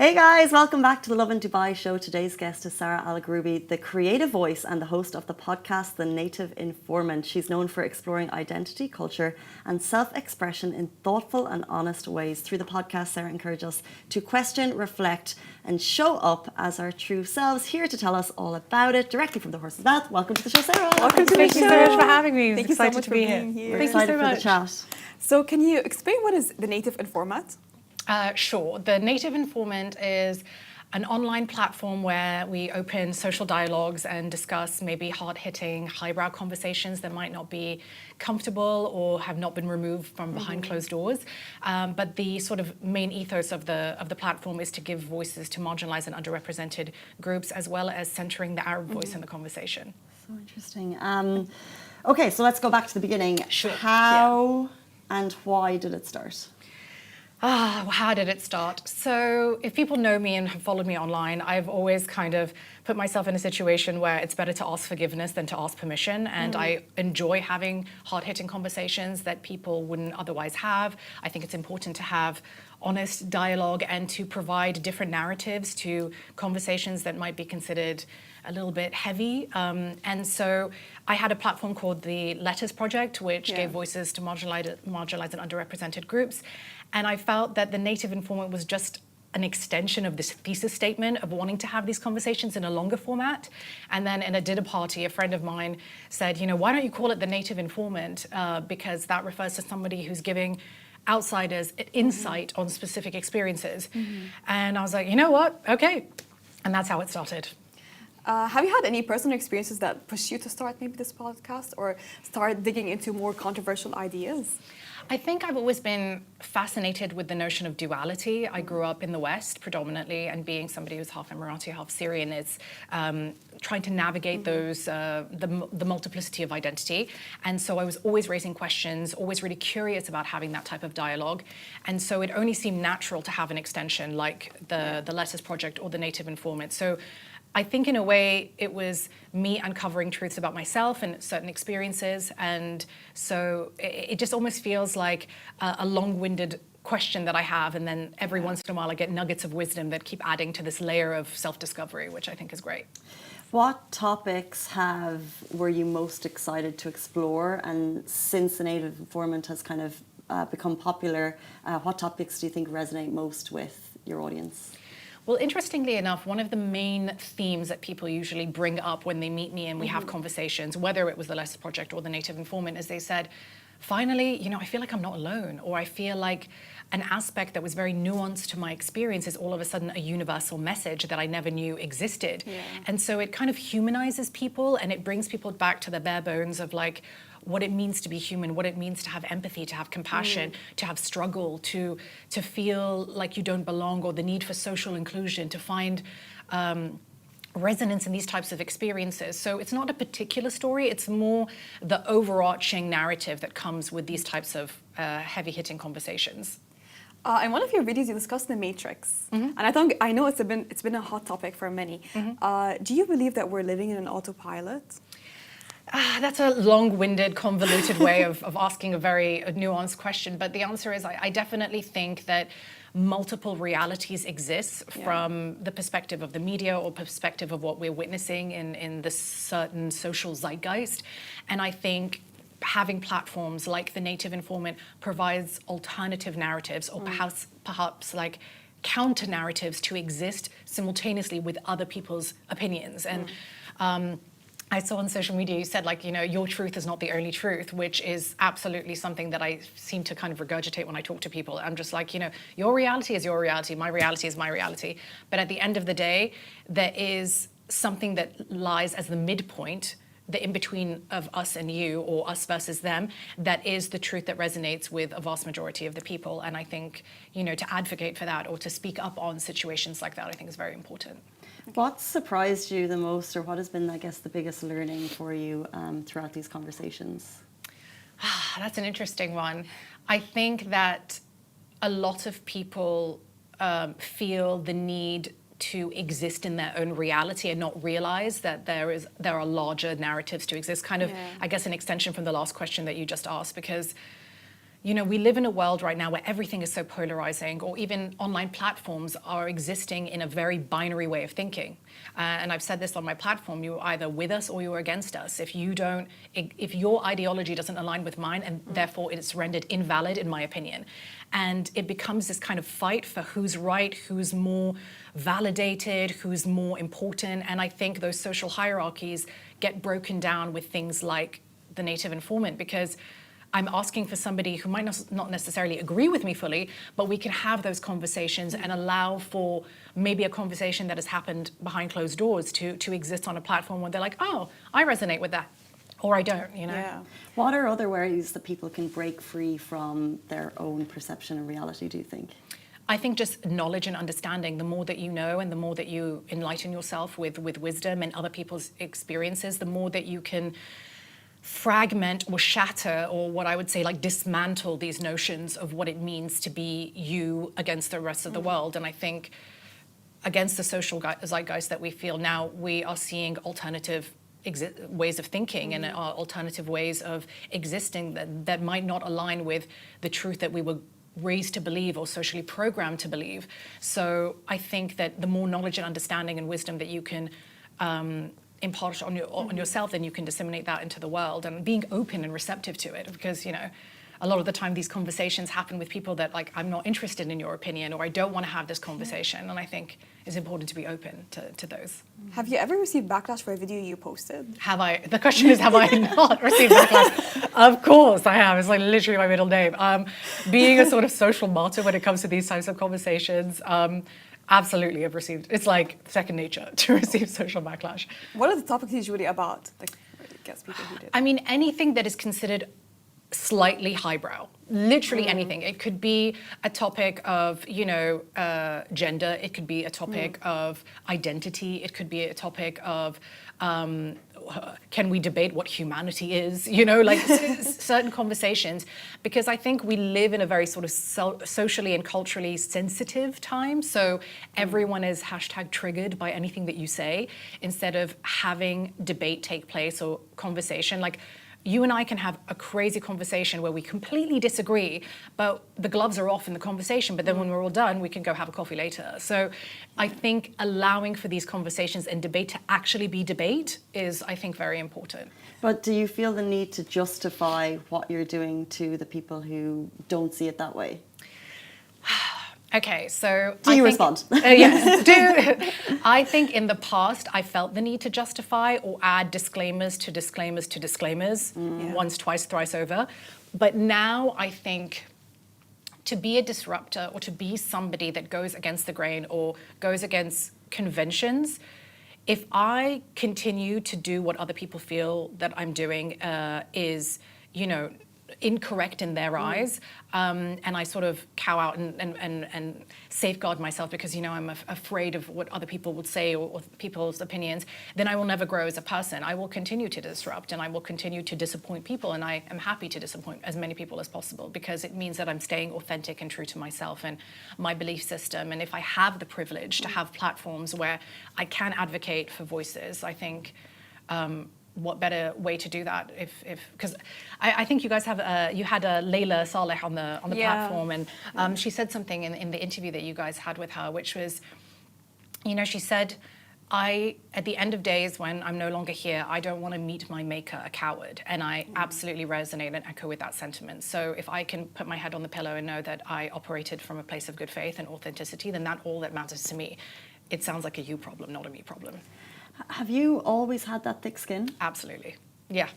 Hey guys, welcome back to the Lovin Dubai show. Today's guest is Sarah Alagroobi, the creative voice and the host of the podcast, The Native Informant. She's known for exploring identity, culture, and self-expression in thoughtful and honest ways. Through the podcast, Sarah encourages us to question, reflect, and show up as our true selves. Here to tell us all about it, directly from the horse's mouth. Welcome to the show, Sarah. Welcome to the show. Thank you so much for having me. Thank you so much for being here. We're excited for the chat. So can you explain what is The Native Informant? Sure. The Native Informant is an online platform where we open social dialogues and discuss maybe hard-hitting, highbrow conversations that might not be comfortable or have not been removed from behind closed doors. But the sort of main ethos of the platform is to give voices to marginalized and underrepresented groups, as well as centering the Arab voice in the conversation. So interesting. Okay, so let's go back to the beginning. Sure. How and why did it start? How did it start? So if people know me and have followed me online, I've always kind of put myself in a situation where it's better to ask forgiveness than to ask permission. And I enjoy having hard-hitting conversations that people wouldn't otherwise have. I think it's important to have honest dialogue and to provide different narratives to conversations that might be considered a little bit heavy. And so I had a platform called the Letters Project, which gave voices to marginalized and underrepresented groups. And I felt that the Native Informant was just an extension of this thesis statement of wanting to have these conversations in a longer format. And then in a dinner party, a friend of mine said, you know, why don't you call it the Native Informant? Because that refers to somebody who's giving outsiders insight on specific experiences. And I was like, you know what? Okay. And that's how it started. Have you had any personal experiences that pushed you to start maybe this podcast or start digging into more controversial ideas? I think I've always been fascinated with the notion of duality. I grew up in the West predominantly, and being somebody who's half Emirati, half Syrian, is trying to navigate those the multiplicity of identity. And so I was always raising questions, always really curious about having that type of dialogue. And so it only seemed natural to have an extension like the Letters Project or the Native Informant. So I think in a way it was me uncovering truths about myself and certain experiences. And so it just almost feels like a long-winded question that I have. And then every once in a while I get nuggets of wisdom that keep adding to this layer of self-discovery, which I think is great. What topics were you most excited to explore? And since the Native Informant has kind of become popular, what topics do you think resonate most with your audience? Well, interestingly enough, one of the main themes that people usually bring up when they meet me and we have conversations, whether it was the Letters Project or the Native Informant, is they said, finally, you know, I feel like I'm not alone, or I feel like an aspect that was very nuanced to my experience is all of a sudden a universal message that I never knew existed. And so it kind of humanizes people, and it brings people back to the bare bones of like what it means to be human, what it means to have empathy, to have compassion, to have struggle, to feel like you don't belong, or the need for social inclusion, to find resonance in these types of experiences. So it's not a particular story, it's more the overarching narrative that comes with these types of heavy-hitting conversations. In one of your videos, you discussed the Matrix, and I know it's been a hot topic for many. Do you believe that we're living in an autopilot? That's a long-winded, convoluted way of asking a very nuanced question. But the answer is I definitely think that multiple realities exist from the perspective of the media or perspective of what we're witnessing in this certain social zeitgeist. And I think having platforms like the Native Informant provides alternative narratives, or perhaps like counter narratives to exist simultaneously with other people's opinions. And I saw on social media you said, like, you know, your truth is not the only truth, which is absolutely something that I seem to kind of regurgitate when I talk to people. I'm just like, you know, your reality is your reality, my reality is my reality. But at the end of the day, there is something that lies as the midpoint, the in-between of us and you, or us versus them, that is the truth that resonates with a vast majority of the people. And I think, you know, to advocate for that or to speak up on situations like that, I think is very important. What surprised you the most, or what has been, I guess, the biggest learning for you throughout these conversations? That's an interesting one. I think that a lot of people feel the need to exist in their own reality and not realize that there are larger narratives to exist. Kind of, I guess, an extension from the last question that you just asked, because we live in a world right now where everything is so polarizing, or even online platforms are existing in a very binary way of thinking. And I've said this on my platform, you're either with us or you're against us. If your ideology doesn't align with mine, and therefore it's rendered invalid in my opinion. And it becomes this kind of fight for who's right, who's more validated, who's more important. And I think those social hierarchies get broken down with things like the native informant, because I'm asking for somebody who might not necessarily agree with me fully, but we can have those conversations and allow for maybe a conversation that has happened behind closed doors to exist on a platform where they're like, oh, I resonate with that, or I don't, Yeah. What are other ways that people can break free from their own perception and reality, do you think? I think just knowledge and understanding. The more that you know and the more that you enlighten yourself with wisdom and other people's experiences, the more that you can fragment or shatter, or what I would say like dismantle these notions of what it means to be you against the rest of the world. And I think against the social zeitgeist that we feel now, we are seeing alternative ways of thinking and alternative ways of existing that might not align with the truth that we were raised to believe or socially programmed to believe. So I think that the more knowledge and understanding and wisdom that you can impart on yourself, then you can disseminate that into the world, and being open and receptive to it, because a lot of the time these conversations happen with people that like, I'm not interested in your opinion, or I don't want to have this conversation. And I think it's important to be open to those. Have you ever received backlash for a video you posted? Have I? The question is, have I not received backlash? Of course I have. It's like literally my middle name. Being a sort of social martyr when it comes to these types of conversations, absolutely I've received, it's like second nature to receive social backlash. What are the topics usually about? Like, gets people heated? I mean, anything that is considered slightly highbrow, literally anything. It could be a topic of, gender. It could be a topic of identity. It could be a topic of, can we debate what humanity is? Certain conversations, because I think we live in a very sort of socially and culturally sensitive time. So everyone is #triggered by anything that you say, instead of having debate take place or conversation. Like, you and I can have a crazy conversation where we completely disagree, but the gloves are off in the conversation, but then when we're all done, we can go have a coffee later. So I think allowing for these conversations and debate to actually be debate is, I think, very important. But do you feel the need to justify what you're doing to the people who don't see it that way? Okay, so do you respond? Yes, I think in the past I felt the need to justify or add disclaimers to disclaimers to disclaimers, once, twice, thrice over. But now I think to be a disruptor, or to be somebody that goes against the grain or goes against conventions, if I continue to do what other people feel that I'm doing is, incorrect in their eyes, and I sort of cow out and safeguard myself because I'm afraid of what other people would say or people's opinions, then I will never grow as a person. I will continue to disrupt, and I will continue to disappoint people, and I am happy to disappoint as many people as possible, because it means that I'm staying authentic and true to myself and my belief system. And if I have the privilege to have platforms where I can advocate for voices, I think what better way to do that because I think you guys have you had Layla Saleh on the platform, and she said something in the interview that you guys had with her, which was, she said, at the end of days when I'm no longer here, I don't want to meet my maker a coward. And I absolutely resonate and echo with that sentiment. So if I can put my head on the pillow and know that I operated from a place of good faith and authenticity, then that's all that matters to me. It sounds like a you problem, not a me problem. Have you always had that thick skin? Absolutely, yeah.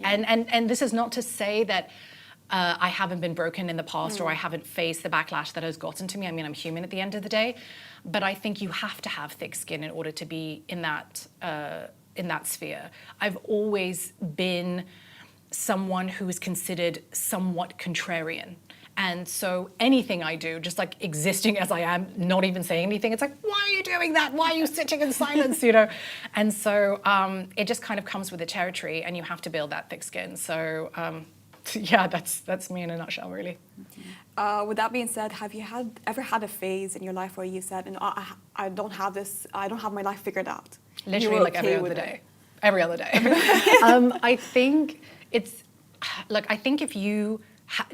And this is not to say that I haven't been broken in the past or I haven't faced the backlash that has gotten to me. I mean, I'm human at the end of the day, but I think you have to have thick skin in order to be in that sphere. I've always been someone who is considered somewhat contrarian. And so anything I do, just like existing as I am, not even saying anything, it's like, why are you doing that? Why are you sitting in silence, And so it just kind of comes with the territory, and you have to build that thick skin. So yeah, that's me in a nutshell, really. With that being said, have you ever had a phase in your life where you said, I don't have my life figured out? Literally like every other day. Every other day. I think it's, I think if you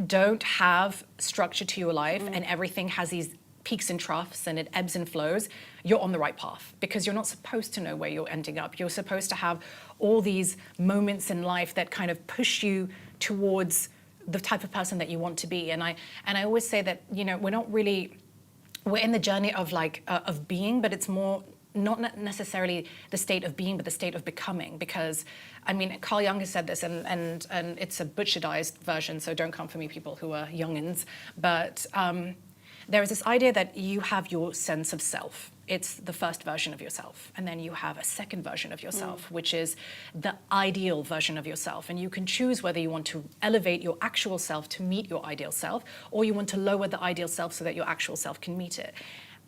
don't have structure to your life and everything has these peaks and troughs and it ebbs and flows, you're on the right path, because you're not supposed to know where you're ending up. You're supposed to have all these moments in life that kind of push you towards the type of person that you want to be. And I always say that, you know, we're in the journey of of being, but it's more not necessarily the state of being, but the state of becoming. Because, I mean, Carl Jung has said this, and it's a butcherized version, so don't come for me, people who are youngins. But there is this idea that you have your sense of self. It's the first version of yourself. And then you have a second version of yourself, which is the ideal version of yourself. And you can choose whether you want to elevate your actual self to meet your ideal self, or you want to lower the ideal self so that your actual self can meet it.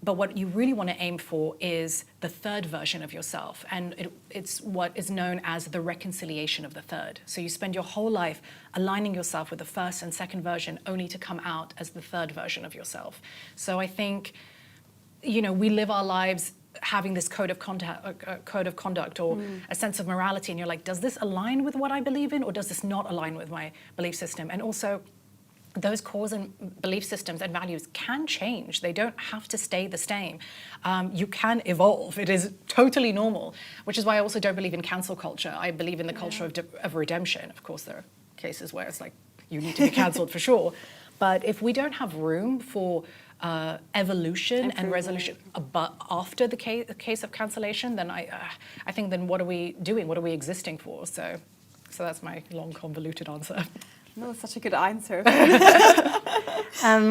But what you really want to aim for is the third version of yourself. And it's what is known as the reconciliation of the third. So you spend your whole life aligning yourself with the first and second version, only to come out as the third version of yourself. So I think, you know, we live our lives having this code of conduct or a sense of morality. And you're like, does this align with what I believe in, or does this not align with my belief system? And also, those cores and belief systems and values can change. They don't have to stay the same. You can evolve. It is totally normal, which is why I also don't believe in cancel culture. I believe in the culture of redemption. Of course, there are cases where it's like, you need to be cancelled for sure. But if we don't have room for evolution and resolution but after the case of cancellation, then I think then what are we doing? What are we existing for? So that's my long, convoluted answer. No, it's such a good answer.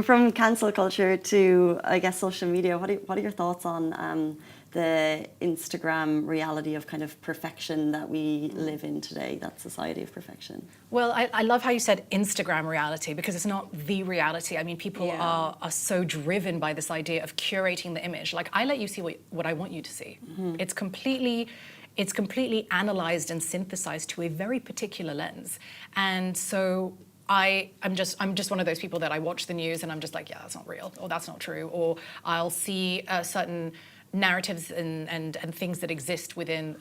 From cancel culture to, I guess, social media, what are your thoughts on the Instagram reality of kind of perfection that we live in today, that society of perfection? Well, I love how you said Instagram reality, because it's not the reality. I mean, people are so driven by this idea of curating the image. Like, I let you see what I want you to see. It's completely analyzed and synthesized to a very particular lens. And so I'm just one of those people that I watch the news and I'm just like, yeah, that's not real, or that's not true. Or I'll see certain narratives and things that exist within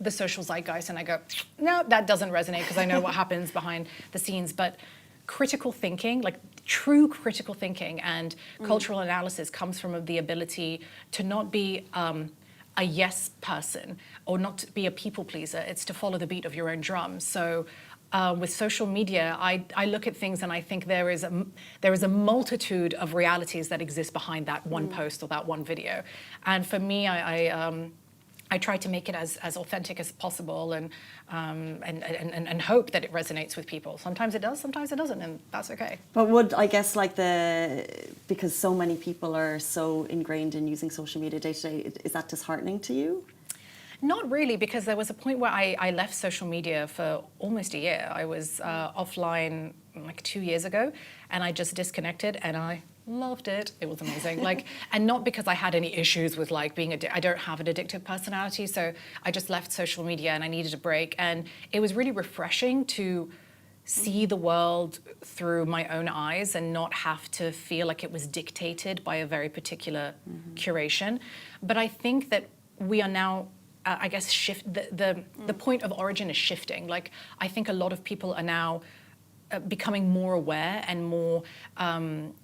the social zeitgeist, and I go, no, that doesn't resonate, because I know what happens behind the scenes. But critical thinking, like true critical thinking and cultural analysis, comes from the ability to not be a yes person or not to be a people pleaser. It's to follow the beat of your own drum. So with social media, I look at things and I think there is a multitude of realities that exist behind that one post or that one video. And for me, I try to make it as authentic as possible and hope that it resonates with people. Sometimes it does, sometimes it doesn't, and that's okay. But would, I guess, because so many people are so ingrained in using social media day to day, is that disheartening to you? Not really, because there was a point where I left social media for almost a year. I was offline like 2 years ago, and I just disconnected, and I loved it. It was amazing. And not because I had any issues with being I don't have an addictive personality, so I just left social media and I needed a break. And it was really refreshing to see the world through my own eyes and not have to feel like it was dictated by a very particular curation. But I think that we are now, I guess, the point of origin is shifting. I think a lot of people are now becoming more aware and more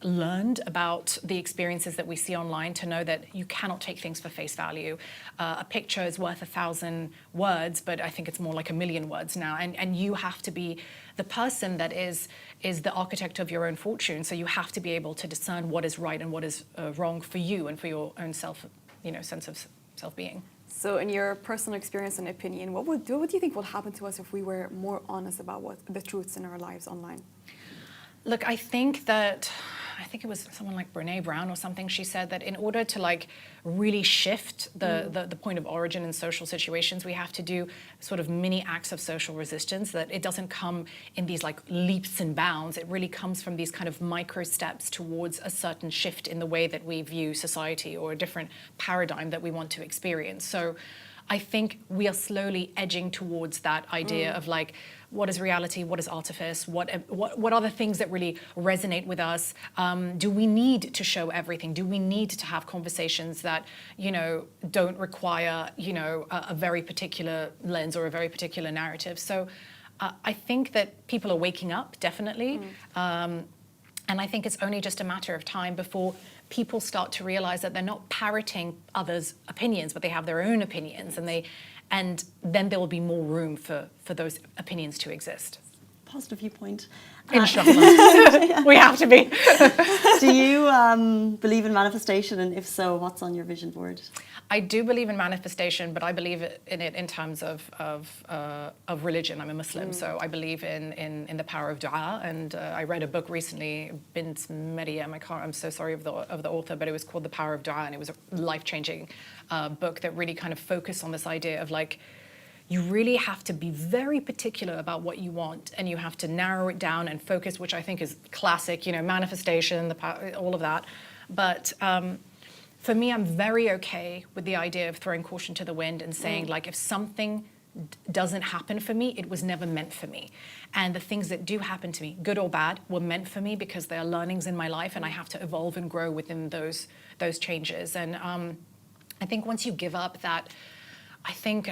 learned about the experiences that we see online, to know that you cannot take things for face value. A picture is worth 1,000 words, but I think it's more like 1,000,000 words now. And you have to be the person that is the architect of your own fortune. So you have to be able to discern what is right and what is wrong for you and for your own self, sense of self-being. So in your personal experience and opinion, what do you think will happen to us if we were more honest about what the truths in our lives online? Look, I think it was someone like Brene Brown or something. She said that in order to really shift the point of origin in social situations, we have to do sort of mini acts of social resistance, that it doesn't come in these leaps and bounds. It really comes from these kind of micro steps towards a certain shift in the way that we view society, or a different paradigm that we want to experience. So I think we are slowly edging towards that idea of what is reality, what is artifice, what are the things that really resonate with us? Do we need to show everything? Do we need to have conversations that don't require a very particular lens or a very particular narrative? So I think that people are waking up, definitely. And I think it's only just a matter of time before people start to realize that they're not parroting others' opinions, but they have their own opinions, and then there will be more room for those opinions to exist. Positive viewpoint. Inshallah. We have to be. Do you believe in manifestation? And if so, what's on your vision board? I do believe in manifestation, but I believe in it in terms of religion. I'm a Muslim, so I believe in the power of dua. And I read a book recently, Bint Maryam. I'm so sorry of the author, but it was called The Power of Dua, and it was a life-changing book that really kind of focused on this idea of like, you really have to be very particular about what you want, and you have to narrow it down and focus, which I think is classic, manifestation, all of that. But for me, I'm very okay with the idea of throwing caution to the wind and saying, like, if something doesn't happen for me, it was never meant for me. And the things that do happen to me, good or bad, were meant for me because they are learnings in my life, and I have to evolve and grow within those changes. And I think once you give up that, I think...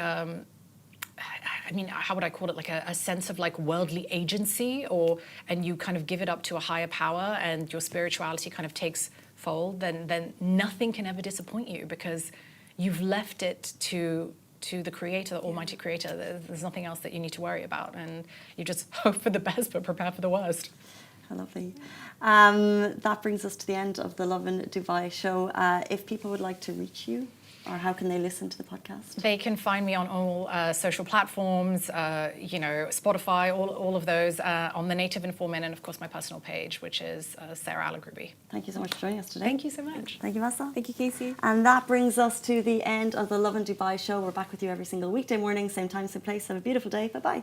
how would I call it? Like a sense of like worldly agency, and you kind of give it up to a higher power, and your spirituality kind of takes fold, then nothing can ever disappoint you, because you've left it to the Creator, the Almighty Creator. There's nothing else that you need to worry about, and you just hope for the best but prepare for the worst. How lovely. That brings us to the end of the Lovin Dubai show. If people would like to reach you, or how can they listen to the podcast? They can find me on all social platforms, Spotify, all of those, on The Native Informant, and of course my personal page, which is Sarah Alagroobi. Thank you so much for joining us today. Thank you so much. Thank you, Masa. Thank you, Casey. And that brings us to the end of the Lovin Dubai show. We're back with you every single weekday morning, same time, same place. Have a beautiful day. Bye-bye.